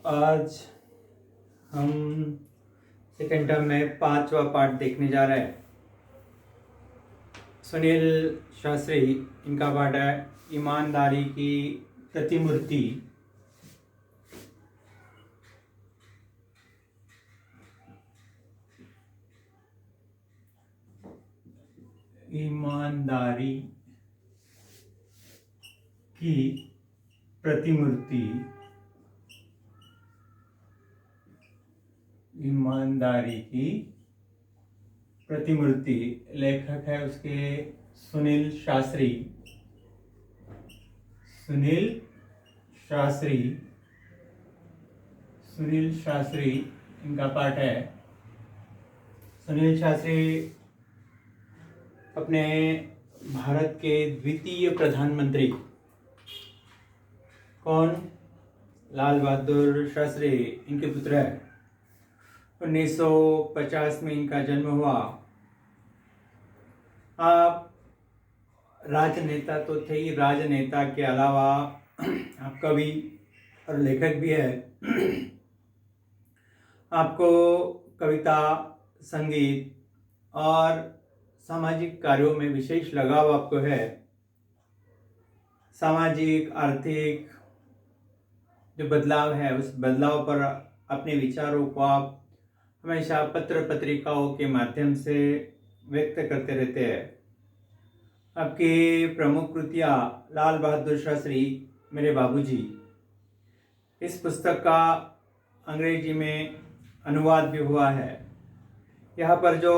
आज हम second term में 5वां पार्ट देखने जा रहे हैं। सुनील शास्त्री, इनका पार्ट है ईमानदारी की प्रतिमूर्ति। ईमानदारी की प्रतिमूर्ति। ईमानदारी की प्रतिमूर्ति। लेखक है उसके सुनील शास्त्री। सुनील शास्त्री, सुनील शास्त्री इनका पाठ है। सुनील शास्त्री अपने भारत के द्वितीय प्रधानमंत्री कौन? लाल बहादुर शास्त्री इनके पुत्र है। 1950 में इनका जन्म हुआ। आप राजनेता तो थे ही, राजनेता के अलावा आप कवि और लेखक भी है। आपको कविता, संगीत और सामाजिक कार्यों में विशेष लगाव आपको है। सामाजिक आर्थिक जो बदलाव है उस बदलाव पर अपने विचारों को आप हमेशा पत्र पत्रिकाओं के माध्यम से व्यक्त करते रहते हैं। आपकी प्रमुख कृतियाँ लाल बहादुर शास्त्री मेरे बाबूजी, इस पुस्तक का अंग्रेजी में अनुवाद भी हुआ है। यहाँ पर जो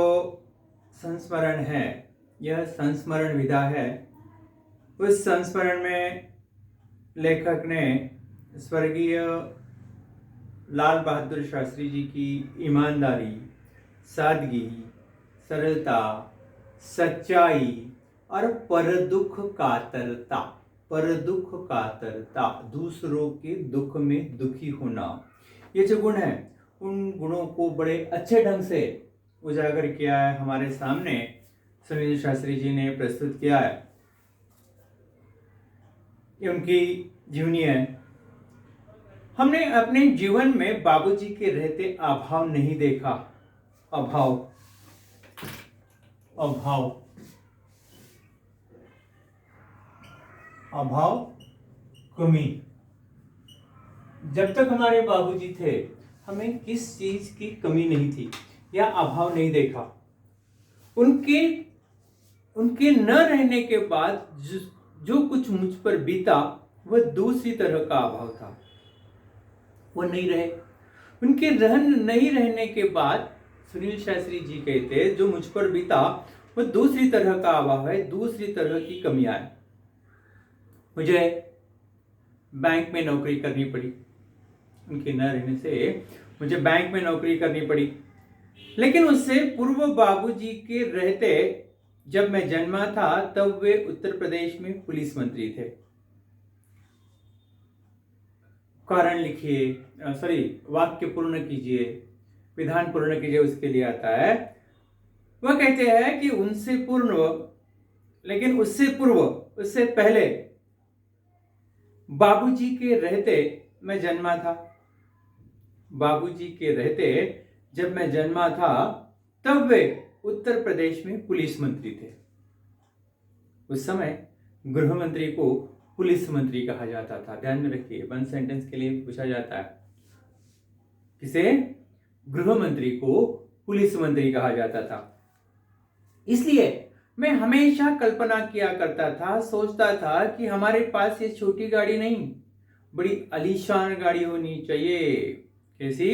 संस्मरण है, यह संस्मरण विधा है। उस संस्मरण में लेखक ने स्वर्गीय लाल बहादुर शास्त्री जी की ईमानदारी, सादगी, सरलता, सच्चाई और परदुख कातरता, दूसरों के दुख में दुखी होना, ये जो गुण है उन गुणों को बड़े अच्छे ढंग से उजागर किया है, हमारे सामने सुनील शास्त्री जी ने प्रस्तुत किया है। ये उनकी जीवनी है। हमने अपने जीवन में बाबूजी के रहते अभाव नहीं देखा। अभाव, अभाव, अभाव, कमी। जब तक हमारे बाबूजी थे हमें किस चीज की कमी नहीं थी या अभाव नहीं देखा। उनके न रहने के बाद जो कुछ मुझ पर बीता वह दूसरी तरह का अभाव था। वो नहीं रहे। उनके नहीं रहने के बाद सुनील शास्त्री जी कहते जो मुझ पर बीता वो दूसरी तरह का अभाव है, दूसरी तरह की कमियां है। मुझे बैंक में नौकरी करनी पड़ी। उनके न रहने से मुझे बैंक में नौकरी करनी पड़ी। लेकिन उससे पूर्व बाबूजी के रहते जब मैं जन्मा था तब वे उत्तर प्रदेश में पुलिस मंत्री थे। कारण लिखिए, वाक्य पूर्ण कीजिए, विधान पूर्ण कीजिए, उसके लिए आता है। वह कहते हैं कि उनसे पूर्व, लेकिन उससे पूर्व, उससे पहले बाबूजी के रहते मैं जन्मा था। बाबूजी के रहते जब मैं जन्मा था तब वे उत्तर प्रदेश में पुलिस मंत्री थे। उस समय गृह मंत्री को पुलिस मंत्री कहा जाता था। ध्यान में रखिए, वन सेंटेंस के लिए पूछा जाता है। किसे? गृह मंत्री को पुलिस मंत्री कहा जाता था। इसलिए मैं हमेशा कल्पना किया करता था, सोचता था कि हमारे पास ये छोटी गाड़ी नहीं, बड़ी आलीशान गाड़ी होनी चाहिए। कैसी?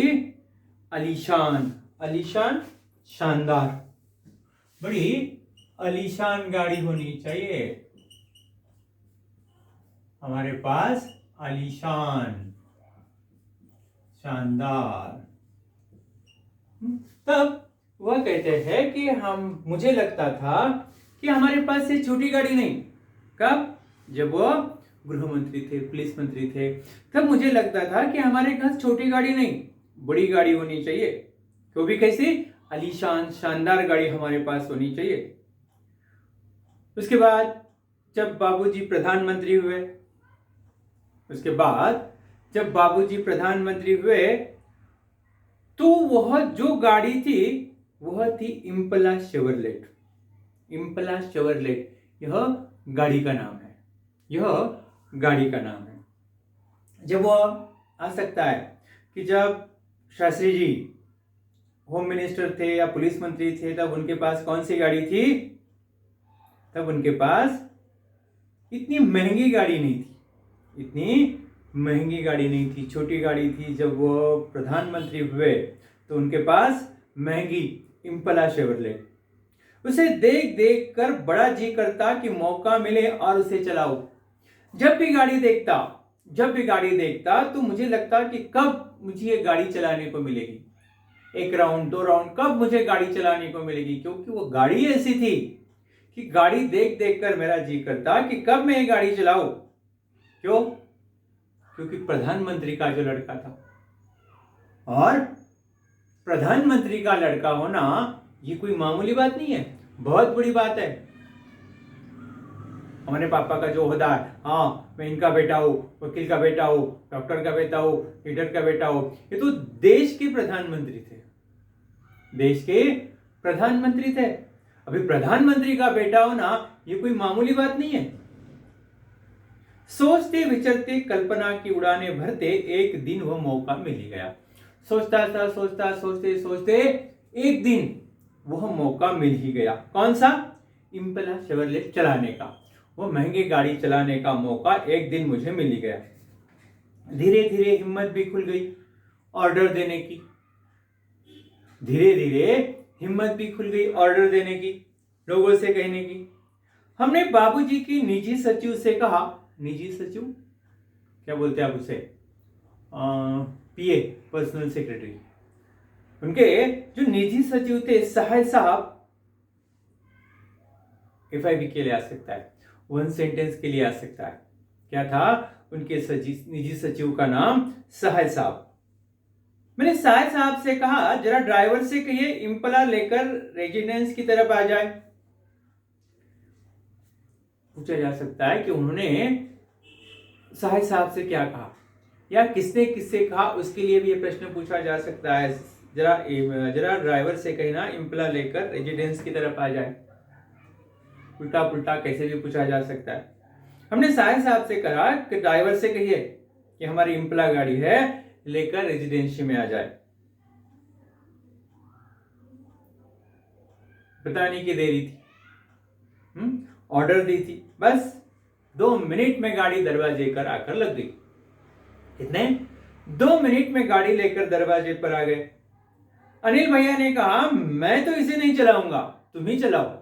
आलीशान, आलीशान, शानदार, बड़ी आलीशान गाड़ी होनी चाहिए हमारे पास, आलीशान, शानदार। तब वह कहते हैं कि मुझे लगता था कि हमारे पास ये छोटी गाड़ी नहीं। कब? जब वो गृह मंत्री थे, पुलिस मंत्री थे, तब मुझे लगता था कि हमारे पास छोटी गाड़ी नहीं, बड़ी गाड़ी होनी चाहिए। तो भी कैसी? आलीशान, शानदार गाड़ी हमारे पास होनी चाहिए। उसके बाद जब बाबूजी प्रधानमंत्री हुए, उसके बाद जब बाबूजी प्रधानमंत्री हुए तो वह जो गाड़ी थी वह थी इम्पला शेवरलेट। इम्पला शेवरलेट यह गाड़ी का नाम है, यह गाड़ी का नाम है। जब वह आ सकता है कि जब शास्त्री जी होम मिनिस्टर थे या पुलिस मंत्री थे तब उनके पास कौन सी गाड़ी थी? तब उनके पास इतनी महंगी गाड़ी नहीं थी, इतनी महंगी गाड़ी नहीं थी, छोटी गाड़ी थी। जब वो प्रधानमंत्री हुए तो उनके पास महंगी इम्पला शेवरलेट, उसे देख देख कर बड़ा जी करता कि मौका मिले और उसे चलाओ। जब भी गाड़ी देखता तो मुझे लगता कि कब मुझे ये गाड़ी चलाने को मिलेगी, 1 राउंड 2 राउंड कब मुझे गाड़ी चलाने को मिलेगी, क्योंकि वो गाड़ी ऐसी थी कि गाड़ी देख देख कर मेरा जी करता कि कब मैं ये गाड़ी चलाऊं। क्यों? क्योंकि प्रधानमंत्री का जो लड़का था, और प्रधानमंत्री का लड़का होना ये कोई मामूली बात नहीं है, बहुत बड़ी बात है। हमारे पापा का जो ओहदा है, हाँ मैं इनका बेटा हूं, वकील का बेटा हूं, डॉक्टर का बेटा हूं, लीडर का बेटा हूं, ये तो देश के प्रधानमंत्री थे, देश के प्रधानमंत्री थे। अभी प्रधानमंत्री का बेटा होना ये कोई मामूली बात नहीं है। सोचते विचरते कल्पना की उड़ाने भरते एक दिन वह मौका मिल ही गया। सोचते सोचते एक दिन वह मौका मिल ही गया। कौन सा? इम्पला शेवरलेट चलाने का, वो महंगी गाड़ी चलाने का मौका एक दिन मुझे मिल ही गया। धीरे धीरे हिम्मत भी खुल गई ऑर्डर देने की, धीरे धीरे हिम्मत भी खुल गई ऑर्डर देने की, लोगों से कहने की। हमने बाबूजी की निजी सचिव से कहा, निजी सचिव क्या बोलते हैं आप उसे, पीए, पर्सनल सेक्रेटरी, उनके जो निजी सचिव थे सहाय साहब, FIB के लिए आ सकता है, 1 सेंटेंस के लिए आ सकता है। क्या था उनके निजी सचिव का नाम? सहाय साहब। मैंने सहाय साहब से कहा जरा ड्राइवर से कहिए इम्पला लेकर रेजिडेंस की तरफ आ जाए। पूछा जा सकता है कि उन्होंने सहाय साहब से क्या कहा या किसने किससे कहा, उसके लिए भी ये प्रश्न पूछा जा सकता है। जरा ड्राइवर से कहना इम्पला लेकर रेजिडेंस की तरफ आ जाए, उल्टा पुल्टा कैसे भी पूछा जा सकता है। हमने सहाय साहब से कहा कि ड्राइवर से कहिए कि हमारी इम्पला गाड़ी है, लेकर रेजिडेंसी में आ जाए। बताने की देरी थी, ऑर्डर दी थी, बस 2 मिनट में गाड़ी दरवाजे पर आकर लग गई। कितने? 2 मिनट में गाड़ी लेकर दरवाजे पर आ गए। अनिल भैया ने कहा मैं तो इसे नहीं चलाऊंगा, तुम ही चलाओ।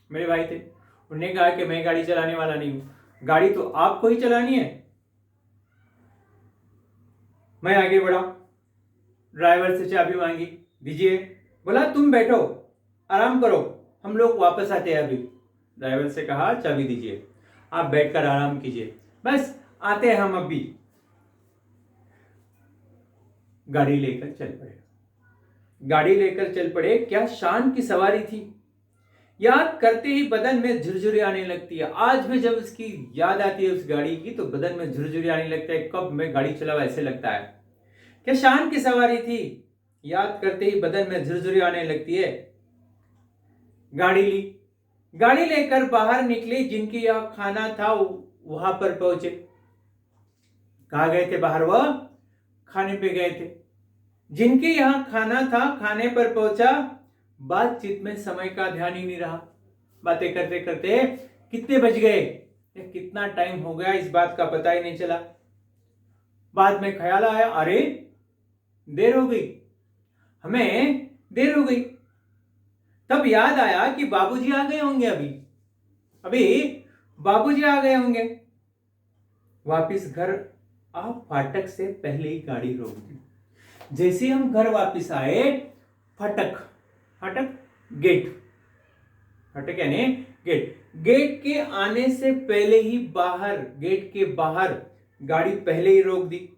मेरे भाई थे, उन्होंने कहा कि मैं गाड़ी चलाने वाला नहीं हूं, गाड़ी तो आपको ही चलानी है। मैं आगे बढ़ा, ड्राइवर से चाबी मांगी, दीजिए। बोला तुम बैठो, आराम करो, हम लोग वापस आते हैं अभी। ड्राइवर से कहा चाबी दीजिए, आप बैठकर आराम कीजिए, बस आते हैं हम अभी। गाड़ी लेकर चल पड़े, गाड़ी लेकर चल पड़े। क्या शान की सवारी थी, याद करते ही बदन में झुरझुरी आने लगती है। आज भी जब उसकी याद आती है उस गाड़ी की तो बदन में झुरझुरी आने लगता है, कब मैं गाड़ी चलाऊं ऐसे लगता है। क्या शान की सवारी थी, याद करते ही बदन में झुरझुरी आने लगती है। गाड़ी ली, गाड़ी लेकर बाहर निकले, जिनकी यह खाना था वहां पर पहुंचे। कहाँ गए थे बाहर? वह खाने पे गए थे। जिनके यहां खाना था खाने पर पहुंचा, बातचीत में समय का ध्यान ही नहीं रहा। बातें करते करते कितने बज गए, कितना टाइम हो गया इस बात का पता ही नहीं चला। बाद में ख्याल आया, अरे देर हो गई, हमें देर हो गई। तब याद आया कि बाबूजी आ गए होंगे, अभी बाबूजी आ गए होंगे। वापिस घर आप फाटक से पहले ही गाड़ी रोक दी। जैसे हम घर वापस आए, फाटक, फाटक गेट, फाटक यानी गेट, गेट के आने से पहले ही बाहर, गेट के बाहर गाड़ी पहले ही रोक दी।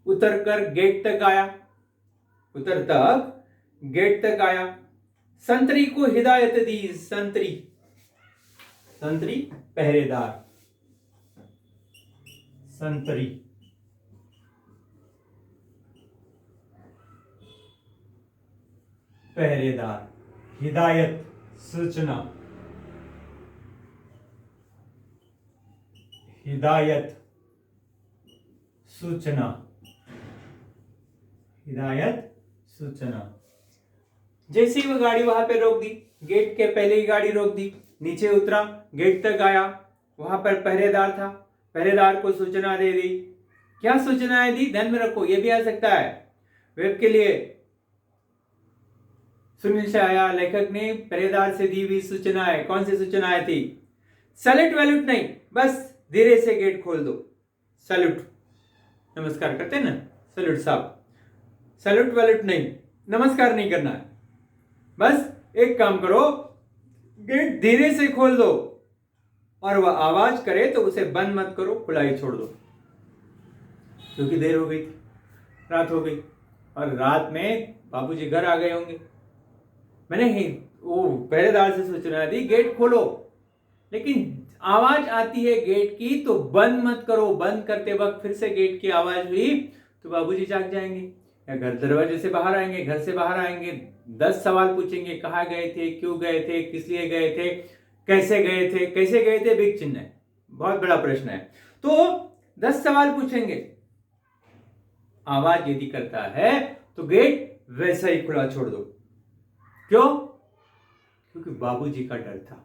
उतरकर गेट तक आया, गेट तक आया। संतरी को हिदायत दी, संतरी, संतरी पहरेदार, संतरी पहरेदार, हिदायत, सूचना, हिदायत, सूचना, हिदायत, सूचना। जैसे ही वो गाड़ी वहां पे रोक दी, गेट के पहले ही गाड़ी रोक दी, नीचे उतरा, गेट तक आया, वहां पर पहरेदार था, पहरेदार को सूचना दे दी। क्या सूचनाएं दी, ध्यान में रखो, ये भी आ सकता है वेब के लिए। सुनील शाया लेखक ने पहरेदार से दी हुई सूचनाएं, कौन सी सूचनाएं थी? सैल्यूट वैल्यूट नहीं, बस धीरे से गेट खोल दो। सैल्यूट, नमस्कार करते हैं ना, सैल्यूट साहब, सैल्यूट वैल्यूट नहीं, नमस्कार नहीं करना है, बस एक काम करो, गेट धीरे से खोल दो, और वह आवाज करे तो उसे बंद मत करो, खुला ही छोड़ दो, क्योंकि देर हो गई थी, रात हो गई, और रात में बाबूजी घर आ गए होंगे। मैंने ही वो पहरेदार से सूचना दी, गेट खोलो, लेकिन आवाज आती है गेट की तो बंद मत करो। बंद करते वक्त फिर से गेट की आवाज हुई तो बाबूजी जाग जाएंगे, या घर दरवाजे से बाहर आएंगे, घर से बाहर आएंगे, 10 सवाल पूछेंगे, कहाँ गए थे, क्यों गए थे, किस लिए गए थे, कैसे गए थे, कैसे गए थे, बिग चिन्ह है, बहुत बड़ा प्रश्न है। तो 10 सवाल पूछेंगे, आवाज यदि करता है तो गेट वैसा ही खुला छोड़ दो। क्यों? क्योंकि बाबूजी का डर था,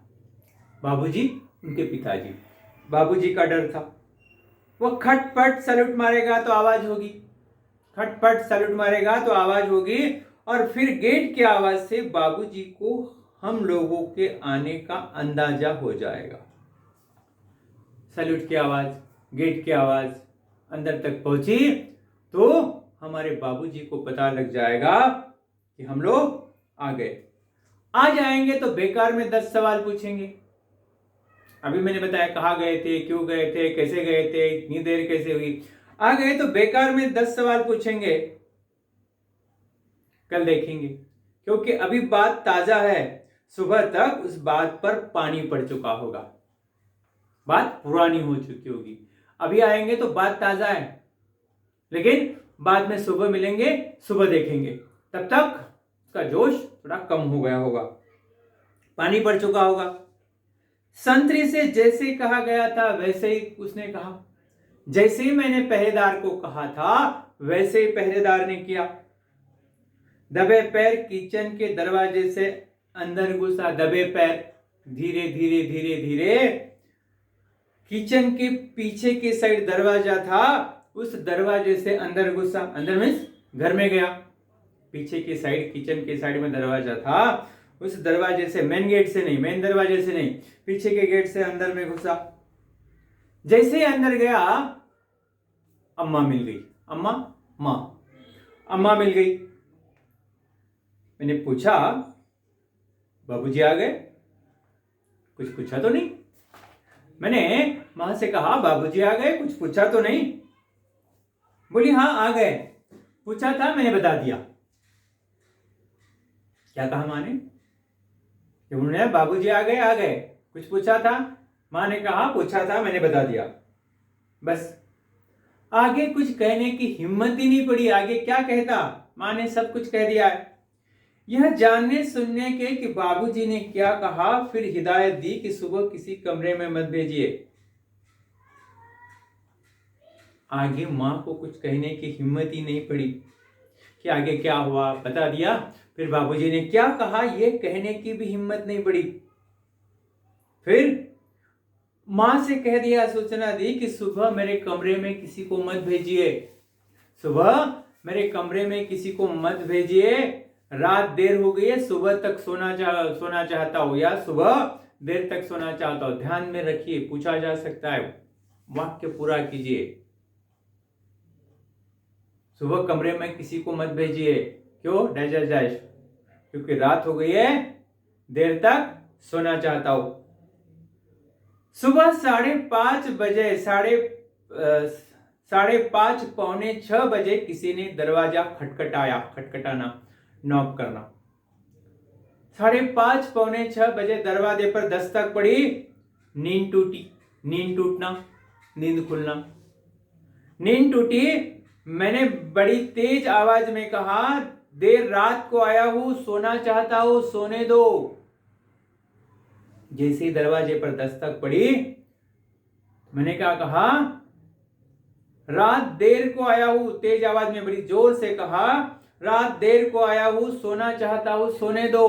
बाबूजी उनके पिताजी, बाबूजी का डर था। वो खटपट सैल्यूट मारेगा तो आवाज होगी, खटपट सैल्यूट मारेगा तो आवाज होगी, और फिर गेट की आवाज से बाबूजी को हम लोगों के आने का अंदाजा हो जाएगा। सैल्यूट की आवाज, गेट की आवाज अंदर तक पहुंची तो हमारे बाबूजी को पता लग जाएगा कि हम लोग आ गए। आ जाएंगे तो बेकार में 10 सवाल पूछेंगे। अभी मैंने बताया कहाँ गए थे, क्यों गए थे, कैसे गए थे, इतनी देर कैसे हुई। आ गए तो बेकार में 10 सवाल पूछेंगे, कल देखेंगे, क्योंकि अभी बात ताजा है, सुबह तक उस बात पर पानी पड़ चुका होगा, बात पुरानी हो चुकी होगी। अभी आएंगे तो बात ताजा है, लेकिन बाद में सुबह मिलेंगे, सुबह देखेंगे, तब तक उसका जोश थोड़ा कम हो गया होगा, पानी पड़ चुका होगा। संतरी से जैसे कहा गया था वैसे ही उसने कहा, जैसे ही मैंने पहरेदार को कहा था वैसे ही पहरेदार ने किया। दबे पैर किचन के दरवाजे से अंदर घुसा, दबे पैर, धीरे धीरे धीरे धीरे किचन के पीछे के साइड दरवाजा था, उस दरवाजे से अंदर घुसा। अंदर मीन्स घर में गया, पीछे की साइड, किचन के साइड में दरवाजा था, उस दरवाजे से, मेन गेट से नहीं, मेन दरवाजे से नहीं, पीछे के गेट से अंदर में घुसा। जैसे ही अंदर गया, अम्मा मिल गई, अम्मा, मां, अम्मा मिल गई। मैंने पूछा, बाबूजी आ गए? कुछ पूछा तो नहीं? मैंने मां से कहा, बाबूजी आ गए? कुछ पूछा तो नहीं? बोली हाँ आ गए, पूछा था मैंने बता दिया। क्या कहा मां ने? उन्होंने बाबूजी आ गए, आ गए, कुछ पूछा था? मां ने कहा पूछा था मैंने बता दिया। बस आगे कुछ कहने की हिम्मत ही नहीं पड़ी। आगे क्या कहता, मां ने सब कुछ कह दिया है। यह जानने सुनने के कि बाबूजी ने क्या कहा, फिर हिदायत दी कि सुबह किसी कमरे में मत भेजिए। आगे मां को कुछ कहने की हिम्मत ही नहीं पड़ी कि आगे क्या हुआ, बता दिया। फिर बाबूजी ने क्या कहा यह कहने की भी हिम्मत नहीं पड़ी। फिर मां से कह दिया, सूचना दी कि सुबह मेरे कमरे में किसी को मत भेजिए, सुबह मेरे कमरे में किसी को मत भेजिए, रात देर हो गई है, सुबह तक सोना चाहता हूं, या सुबह देर तक सोना चाहता हूं। ध्यान में रखिए, पूछा जा सकता है, वाक्य पूरा कीजिए। सुबह कमरे में किसी को मत भेजिए, क्यों? डैश डैश डैश, क्योंकि रात हो गई है, देर तक सोना चाहता हूं। सुबह 5:30 बजे, 5:30 पौने 6 बजे किसी ने दरवाजा खटखटाया। खटखटाना, नॉक करना। 5:30 पौने 6 बजे दरवाजे पर दस्तक पड़ी, नींद टूटी। नींद टूटना, नींद खुलना। नींद टूटी, मैंने बड़ी तेज आवाज में कहा, देर रात को आया हूं, सोना चाहता हूं, सोने दो। जैसे ही दरवाजे पर दस्तक पड़ी, मैंने क्या कहा, रात देर को आया हूं, तेज आवाज में बड़ी जोर से कहा, रात देर को आया हूं, सोना चाहता हूं, सोने दो।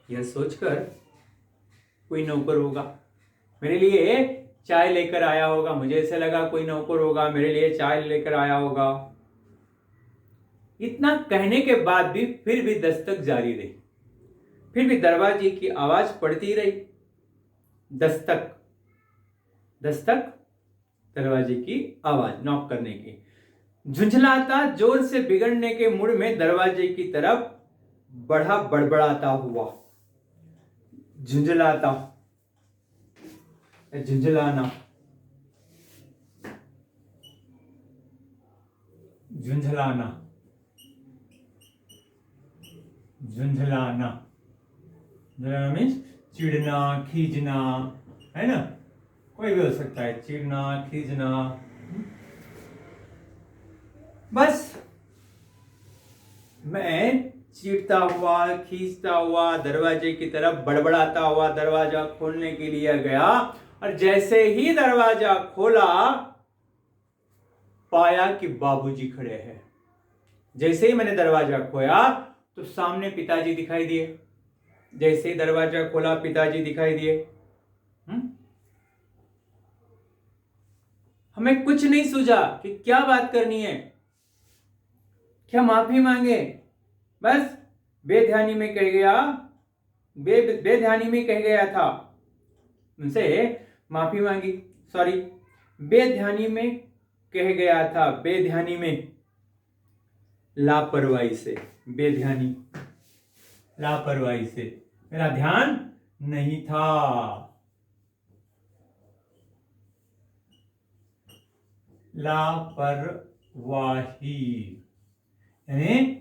यह सोचकर कोई नौकर होगा, मेरे लिए चाय लेकर आया होगा। मुझे ऐसे लगा कोई नौकर होगा, मेरे लिए चाय लेकर आया होगा। इतना कहने के बाद भी फिर भी दस्तक जारी रही, फिर भी दरवाजे की आवाज पड़ती रही। दस्तक दस्तक, दरवाजे की आवाज, नॉक करने की। झुंझलाता, जोर से बिगड़ने के मूड में दरवाजे की तरफ बढ़ा, बड़बड़ाता हुआ। झुंझलाता, झुंझलाना, झुंझलाना, झुंझलाना। झुंझलाना मीन्स चिढ़ना, खींचना, है ना, कोई भी हो सकता है, चिढ़ना, खींचना। बस मैं चीरता हुआ, खींचता हुआ, दरवाजे की तरफ बड़बड़ाता हुआ दरवाजा खोलने के लिए गया, और जैसे ही दरवाजा खोला पाया कि बाबूजी खड़े हैं। जैसे ही मैंने दरवाजा खोया तो सामने पिताजी दिखाई दिए। जैसे ही दरवाजा खोला पिताजी दिखाई दिए। हमें कुछ नहीं सूझा कि क्या बात करनी है, क्या माफी मांगे। बस बेध्यानी में कह गया, बेध्यानी में कह गया था, उनसे माफी मांगी, सॉरी, बेध्यानी में कह गया था, बेध्यानी में, लापरवाही से, बेध्यानी, लापरवाही से, मेरा ध्यान नहीं था। लापरवाही यानी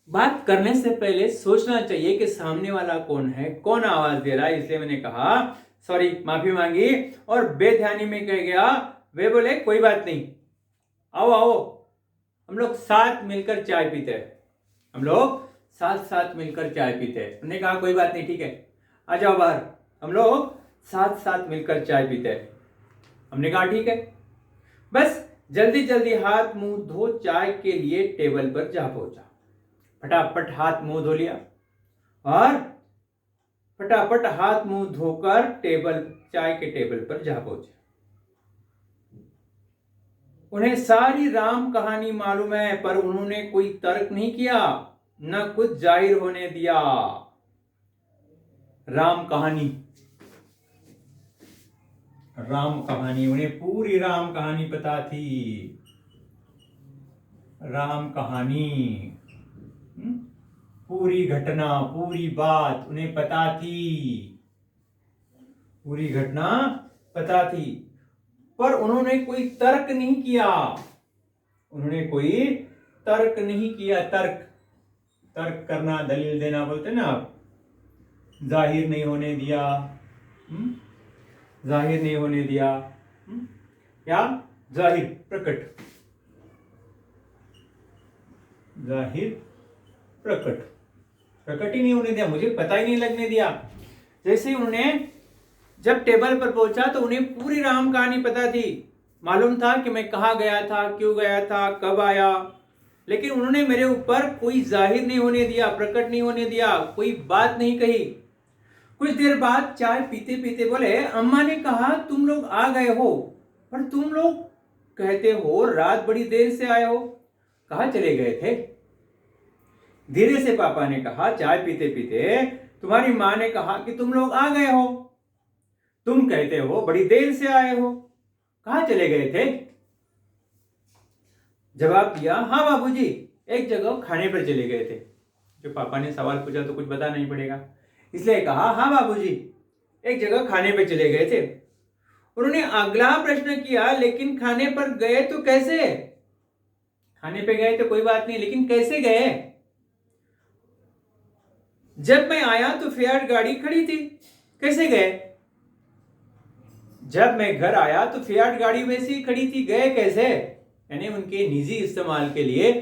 बात करने से पहले सोचना चाहिए कि सामने वाला कौन है, कौन आवाज दे रहा है। इसलिए मैंने कहा सॉरी, माफी मांगी, और बेध्यानी में कह गया। वे बोले कोई बात नहीं, आओ आओ, हम लोग साथ मिलकर चाय पीते हैं, हम लोग साथ साथ मिलकर चाय पीते हैं। हमने कहा कोई बात नहीं, ठीक है, आ जाओ बाहर, हम लोग साथ साथ मिलकर चाय पीते हैं। हमने कहा ठीक है। बस जल्दी जल्दी हाथ मुंह धो चाय के लिए टेबल पर जा पहुंचा। फटाफट हाथ मुंह धो लिया और फटाफट हाथ मुंह धोकर चाय के टेबल पर जा पहुंचे। उन्हें सारी राम कहानी मालूम है, पर उन्होंने कोई तर्क नहीं किया, न कुछ जाहिर होने दिया। राम कहानी, राम कहानी, उन्हें पूरी राम कहानी पता थी। राम कहानी, पूरी घटना, पूरी बात उन्हें पता थी, पूरी घटना पता थी, पर उन्होंने कोई तर्क नहीं किया। उन्होंने कोई तर्क नहीं किया। तर्क करना, दलील देना बोलते ना आप। जाहिर नहीं होने दिया, जाहिर नहीं होने दिया, या जाहिर, प्रकट, जाहिर, प्रकट ही नहीं होने दिया, मुझे पता ही नहीं लगने दिया। जैसे ही उन्होंने जब टेबल पर पहुंचा तो उन्हें पूरी राम कहानी पता थी। मालूम था कि मैं कहाँ गया था, क्यों गया था, कब आया, लेकिन उन्होंने मेरे ऊपर कोई जाहिर नहीं होने दिया, प्रकट नहीं होने दिया, कोई बात नहीं कही। कुछ देर बाद चाय पीते पीते बोले, अम्मा ने कहा तुम लोग आ गए हो, पर तुम लोग कहते हो रात बड़ी देर से आए हो, कहाँ चले गए थे? धीरे से पापा ने कहा, चाय पीते पीते तुम्हारी माँ ने कहा कि तुम लोग आ गए हो, तुम कहते हो बड़ी देर से आए हो, कहाँ चले गए थे? जवाब दिया, हाँ बाबूजी, एक जगह खाने पर चले गए थे। जो पापा ने सवाल पूछा तो कुछ बताना नहीं पड़ेगा, इसलिए कहा हाँ बाबूजी, एक जगह खाने पर चले गए थे। उन्होंने अगला प्रश्न किया, लेकिन खाने पर गए तो कैसे? खाने पे गए तो कोई बात नहीं, लेकिन कैसे गए? जब मैं आया तो फियाट गाड़ी खड़ी थी, कैसे गए? जब मैं घर आया तो फियाट गाड़ी वैसी ही खड़ी थी, गए कैसे? यानी उनके निजी इस्तेमाल के लिए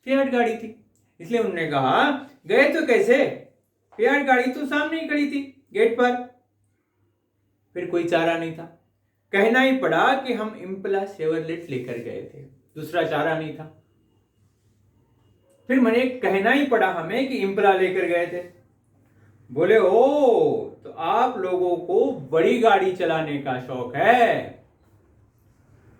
फियाट गाड़ी थी। इसलिए उन्होंने कहा गए तो कैसे, फियाट गाड़ी तो सामने ही खड़ी थी गेट पर। फिर कोई चारा नहीं था, कहना ही पड़ा कि हम इम्पला शेवरलेट लेकर गए थे, दूसरा चारा नहीं था। फिर मैंने कहना ही पड़ा हमें कि इम्पला लेकर गए थे। बोले ओ तो आप लोगों को बड़ी गाड़ी चलाने का शौक है।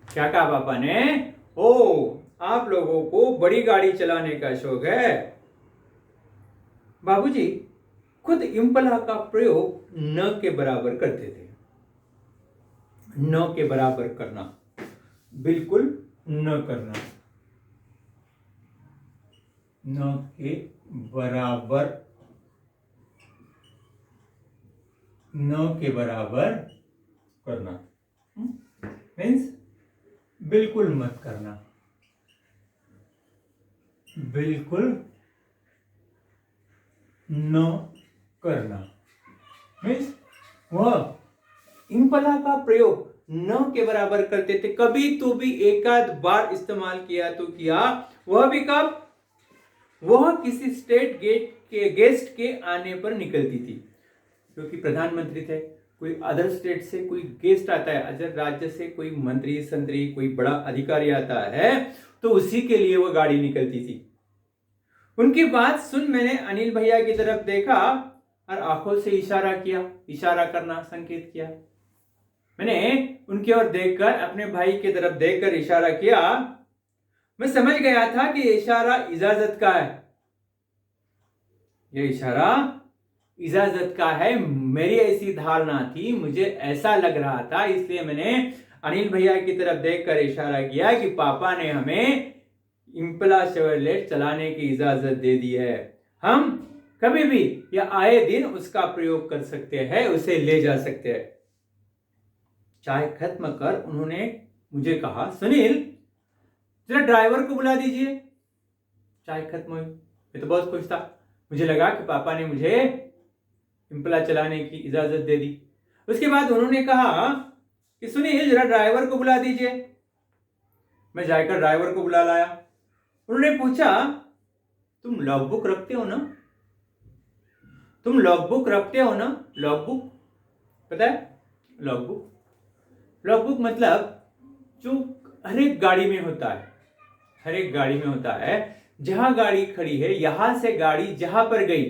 क्या कहा पापा ने, ओ आप लोगों को बड़ी गाड़ी चलाने का शौक है। बाबूजी खुद इम्पला का प्रयोग न के बराबर करते थे। न के बराबर करना, बिल्कुल न करना, न के बराबर, न के बराबर करना मीन्स बिल्कुल मत करना, बिल्कुल न करना मीन्स वह इम्पला का प्रयोग न के बराबर करते थे। कभी तो भी एक आध बार इस्तेमाल किया तो किया, वह भी कब, वह किसी स्टेट गेस्ट के आने पर निकलती थी। क्योंकि प्रधानमंत्री थे, कोई अदर स्टेट से कोई गेस्ट आता है, अदर राज्य से कोई मंत्री संतरी कोई बड़ा अधिकारी आता है, तो उसी के लिए वह गाड़ी निकलती थी। उनकी बात सुन मैंने अनिल भैया की तरफ देखा और आंखों से इशारा किया, इशारा करना संकेत किया। मैंने उनकी ओर देखकर, अपने भाई की तरफ देखकर इशारा किया। मैं समझ गया था कि इशारा इजाजत का है, यह इशारा इजाजत का है। मेरी ऐसी धारणा थी, मुझे ऐसा लग रहा था, इसलिए मैंने अनिल भैया की तरफ देखकर इशारा किया कि पापा ने हमें इम्पला शेवरलेट चलाने की इजाजत दे दी है, हम कभी भी या आए दिन उसका प्रयोग कर सकते हैं, उसे ले जा सकते हैं। चाय खत्म कर उन्होंने मुझे कहा सुनील जरा ड्राइवर को बुला दीजिए। चाय खत्म हुई, मैं तो बहुत खुश था, मुझे लगा कि पापा ने मुझे इम्पला चलाने की इजाजत दे दी। उसके बाद उन्होंने कहा कि सुनील जरा ड्राइवर को बुला दीजिए। मैं जाकर ड्राइवर को बुला लाया। उन्होंने पूछा तुम लॉगबुक रखते हो ना, तुम लॉगबुक रखते हो ना, लॉगबुक पता है, लॉगबुक, लॉगबुक मतलब जो हर एक गाड़ी में होता है, हर एक गाड़ी में होता है। जहां गाड़ी खड़ी है, यहां से गाड़ी जहां पर गई,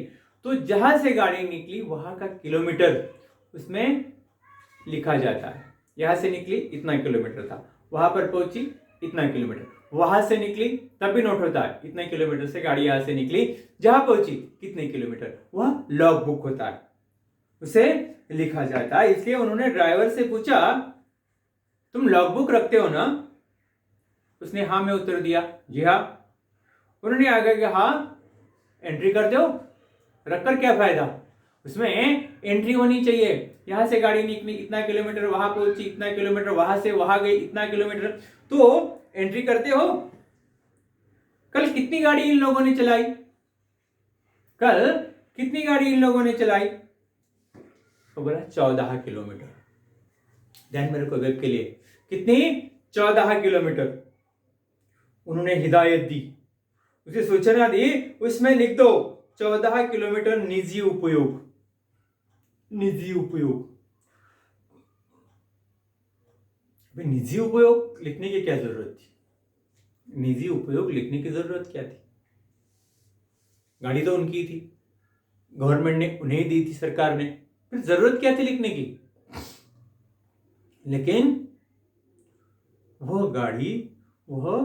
तो जहां से गाड़ी निकली वहां का किलोमीटर उसमें लिखा जाता है। यहां से निकली इतना किलोमीटर था, वहां पर पहुंची इतना किलोमीटर, वहां से निकली तब भी नोट होता है, इतने किलोमीटर से गाड़ी यहां से निकली, जहां पहुंची कितने किलोमीटर, वह लॉग बुक होता है, उसे लिखा जाता है। इसलिए उन्होंने ड्राइवर से पूछा तुम लॉग बुक रखते हो ना? उसने हाँ में उत्तर दिया, जी हाँ। उन्होंने आगे कहा हाँ, एंट्री करते हो, रखकर क्या फायदा, उसमें एंट्री होनी चाहिए। यहां से गाड़ी निकली इतना किलोमीटर, वहां पहुंची इतना किलोमीटर, वहां से वहां गई इतना किलोमीटर, तो एंट्री करते हो। कल कितनी गाड़ी इन लोगों ने चलाई, कल कितनी गाड़ी इन लोगों ने चलाई? तो बोला 14 किलोमीटर। ध्यान में रखो वेब के लिए, कितनी, 14 किलोमीटर। उन्होंने हिदायत दी, उसे सूचना दी, उसमें लिख दो 14 किलोमीटर निजी उपयोग, निजी उपयोग। निजी उपयोग लिखने की क्या जरूरत थी, निजी उपयोग लिखने की जरूरत क्या थी? गाड़ी तो उनकी थी, गवर्नमेंट ने उन्हें दी थी, सरकार ने, फिर जरूरत क्या थी लिखने की? लेकिन वह गाड़ी वह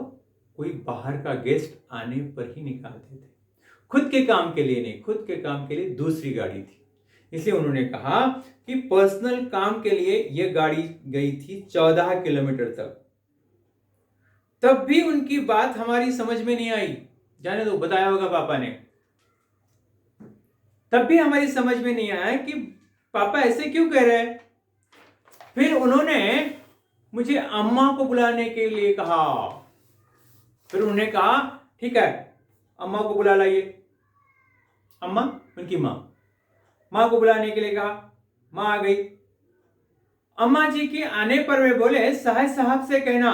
कोई बाहर का गेस्ट आने पर ही निकालते थे, खुद के काम के लिए नहीं, खुद के काम के लिए दूसरी गाड़ी थी। इसलिए उन्होंने कहा कि पर्सनल काम के लिए यह गाड़ी गई थी 14 किलोमीटर तक। तब भी उनकी बात हमारी समझ में नहीं आई, जाने दो, बताया होगा पापा ने। तब भी हमारी समझ में नहीं आया कि पापा ऐसे क्यों कह रहे हैं। फिर उन्होंने मुझे अम्मा को बुलाने के लिए कहा। फिर उन्होंने कहा ठीक है, अम्मा को बुला लाइए। अम्मा उनकी मां को बुलाने के लिए कहा, मां आ गई। अम्मा जी के आने पर वे बोले साहब से कहना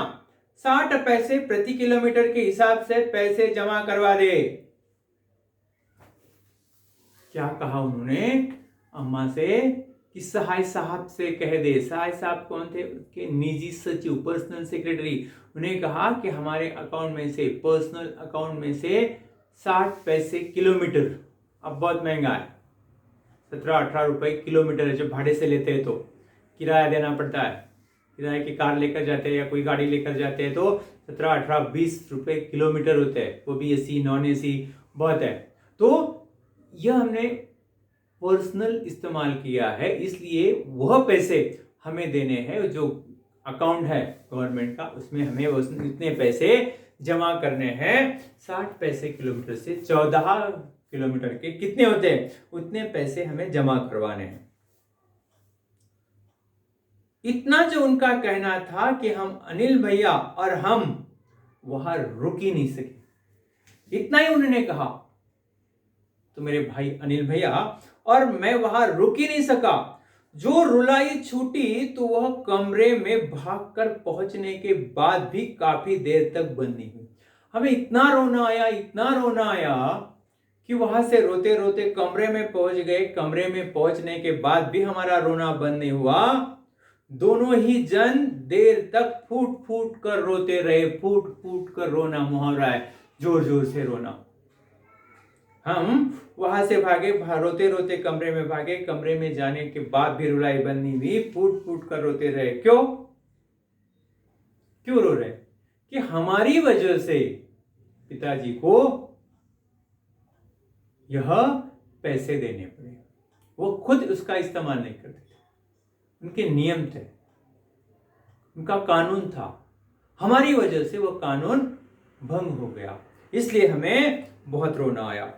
60 पैसे प्रति किलोमीटर के हिसाब से पैसे जमा करवा दे। क्या कहा उन्होंने अम्मा से कि सहाय साहब से कह दे। सहाय साहब कौन थे? उनके निजी सचिव, पर्सनल सेक्रेटरी। उन्हें कहा कि हमारे अकाउंट में से, पर्सनल अकाउंट में से 60 पैसे किलोमीटर, अब बहुत महंगा है, 17-18 रुपए किलोमीटर है, जब भाड़े से लेते हैं तो किराया देना पड़ता है। किराए की कार लेकर जाते हैं या कोई गाड़ी लेकर जाते हैं तो 17-18-20 रुपए किलोमीटर होते हैं, वो भी एसी नॉन एसी बहुत है। तो यह हमने पर्सनल इस्तेमाल किया है, इसलिए वह पैसे हमें देने हैं। जो अकाउंट है गवर्नमेंट का, उसमें हमें इतने पैसे जमा करने हैं। 60 पैसे किलोमीटर से 14 किलोमीटर के कितने होते हैं, उतने पैसे हमें जमा करवाने हैं। इतना जो उनका कहना था कि हम अनिल भैया और हम वहां रुक ही नहीं सके, इतना ही उन्होंने कहा। तो मेरे भाई अनिल भैया और मैं वहां रुक ही नहीं सका। जो रुलाई छूटी तो वह कमरे में भागकर पहुंचने के बाद भी काफी देर तक बंद नहीं हुई। हमें इतना रोना आया, इतना रोना आया कि वहां से रोते रोते कमरे में पहुंच गए। कमरे में पहुंचने के बाद भी हमारा रोना बंद नहीं हुआ। दोनों ही जन देर तक फूट फूट कर रोते रहे। फूट फूट कर रोना मुहावरा है, जोर जोर से रोना। हम वहां से भागे, रोते रोते कमरे में भागे। कमरे में जाने के बाद भी रुलाई बंद नहीं हुई, फूट फूट कर रोते रहे। क्यों क्यों रो रहे? कि हमारी वजह से पिताजी को यह पैसे देने पड़े। वो खुद उसका इस्तेमाल नहीं करते थे, उनके नियम थे, उनका कानून था। हमारी वजह से वो कानून भंग हो गया, इसलिए हमें बहुत रोना आया।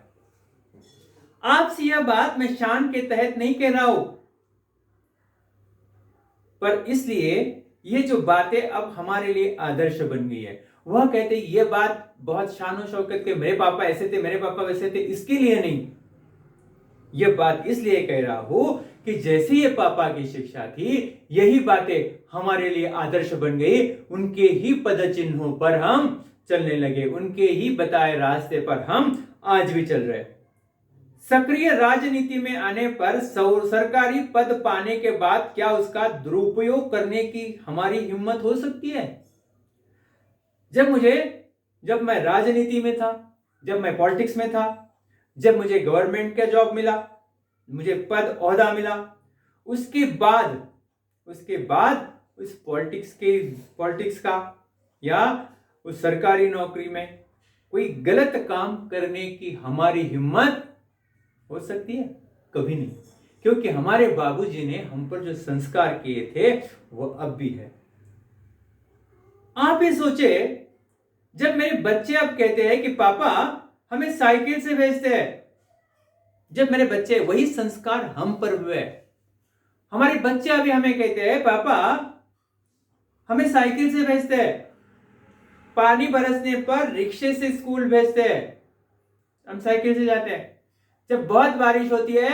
आपसे यह बात मैं शान के तहत नहीं कह रहा हूं, पर इसलिए ये जो बातें अब हमारे लिए आदर्श बन गई है। वह कहते ये बात बहुत शान शौकत के, मेरे पापा ऐसे थे, मेरे पापा वैसे थे, इसके लिए नहीं। यह बात इसलिए कह रहा हूं कि जैसी ये पापा की शिक्षा थी, यही बातें हमारे लिए आदर्श बन गई। उनके ही पद चिन्हों पर हम चलने लगे, उनके ही बताए रास्ते पर हम आज भी चल रहे। सक्रिय राजनीति में आने पर सरकारी पद पाने के बाद क्या उसका दुरुपयोग करने की हमारी हिम्मत हो सकती है? जब मैं राजनीति में था, जब मैं पॉलिटिक्स में था, जब मुझे गवर्नमेंट का जॉब मिला, मुझे पद ओहदा मिला, उसके बाद उस पॉलिटिक्स का या उस सरकारी नौकरी में कोई गलत काम करने की हमारी हिम्मत हो सकती है? कभी नहीं, क्योंकि हमारे बाबूजी ने हम पर जो संस्कार किए थे वो अब भी है। आप ही सोचे, जब मेरे बच्चे अब कहते हैं कि पापा हमें साइकिल से भेजते हैं, जब मेरे बच्चे वही संस्कार हम पर हुए, हमारे बच्चे अभी हमें कहते हैं पापा हमें साइकिल से भेजते हैं, पानी बरसने पर रिक्शे से स्कूल भेजते हैं, हम साइकिल से जाते हैं, जब बहुत बारिश होती है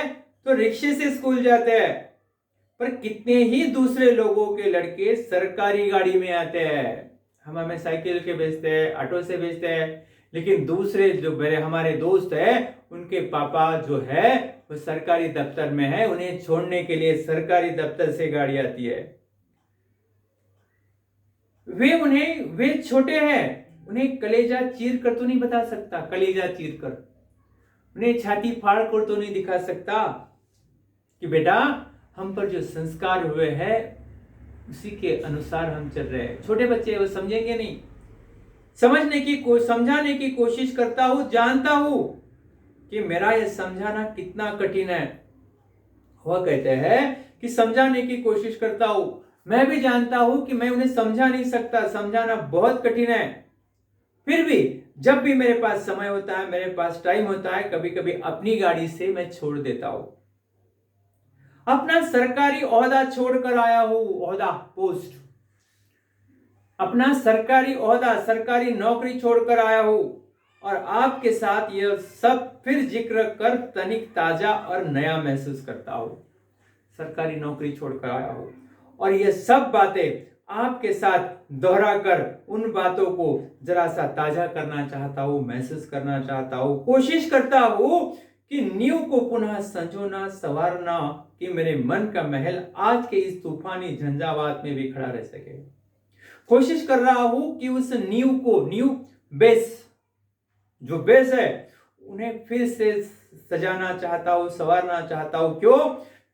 तो रिक्शे से स्कूल जाते हैं। पर कितने ही दूसरे लोगों के लड़के सरकारी गाड़ी में आते हैं, हम हमें साइकिल के भेजते हैं, ऑटो से भेजते हैं। लेकिन दूसरे जो हमारे दोस्त है, उनके पापा जो है वो सरकारी दफ्तर में है, उन्हें छोड़ने के लिए सरकारी दफ्तर से गाड़ी आती है। वे छोटे हैं, उन्हें कलेजा चीर कर तो नहीं बता सकता, कलेजा चीर कर उन्हें छाती फाड़ कर तो नहीं दिखा सकता कि बेटा हम पर जो संस्कार हुए हैं उसी के अनुसार हम चल रहे हैं। छोटे बच्चे वो समझेंगे नहीं। समझाने की कोशिश करता हूं, जानता हूं कि मेरा यह समझाना कितना कठिन है। वह कहते हैं कि समझाने की कोशिश करता हूं, मैं भी जानता हूं कि मैं उन्हें समझा नहीं सकता, समझाना बहुत कठिन है। फिर भी जब भी मेरे पास समय होता है, मेरे पास टाइम होता है, कभी कभी अपनी गाड़ी से मैं छोड़ देता हूं। अपना सरकारी ओहदा छोड़कर आया हूं, ओहदा पोस्ट, अपना सरकारी ओहदा, सरकारी नौकरी छोड़कर आया हूं, और आपके साथ यह सब फिर जिक्र कर तनिक ताजा और नया महसूस करता हूं। सरकारी नौकरी छोड़कर आया हूं और यह सब बातें आपके साथ दोहराकर उन बातों को जरा सा ताजा करना चाहता हूं, महसूस करना चाहता हूं, कोशिश करता हूं कि नींव को पुनः संजोना, संवारना, कि मेरे मन का महल आज के इस तूफानी झंझावात में भी खड़ा रह सके। कोशिश कर रहा हूं कि उस नींव को, नींव बेस, जो बेस है, उन्हें फिर से सजाना चाहता हूं, संवारना चाहता हूं। क्यों?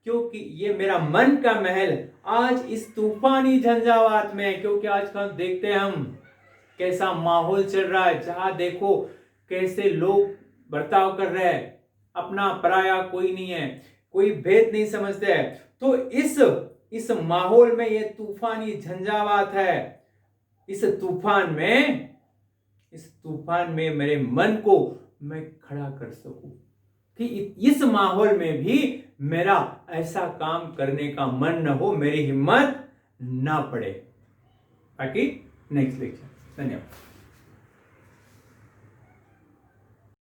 क्योंकि ये मेरा मन का महल आज इस तूफानी झंझावात में, क्योंकि आजकल देखते हैं हम कैसा माहौल चल रहा है, जहां देखो कैसे लोग बर्ताव कर रहे हैं, अपना पराया कोई नहीं है, कोई भेद नहीं समझते हैं। तो इस माहौल में ये तूफानी झंझावात है। इस तूफान में मेरे मन को मैं खड़ा कर सकूं, कि इस माहौल में भी मेरा ऐसा काम करने का मन न हो, मेरी हिम्मत ना पड़े। बाकी नेक्स्ट लेक्चर। धन्यवाद।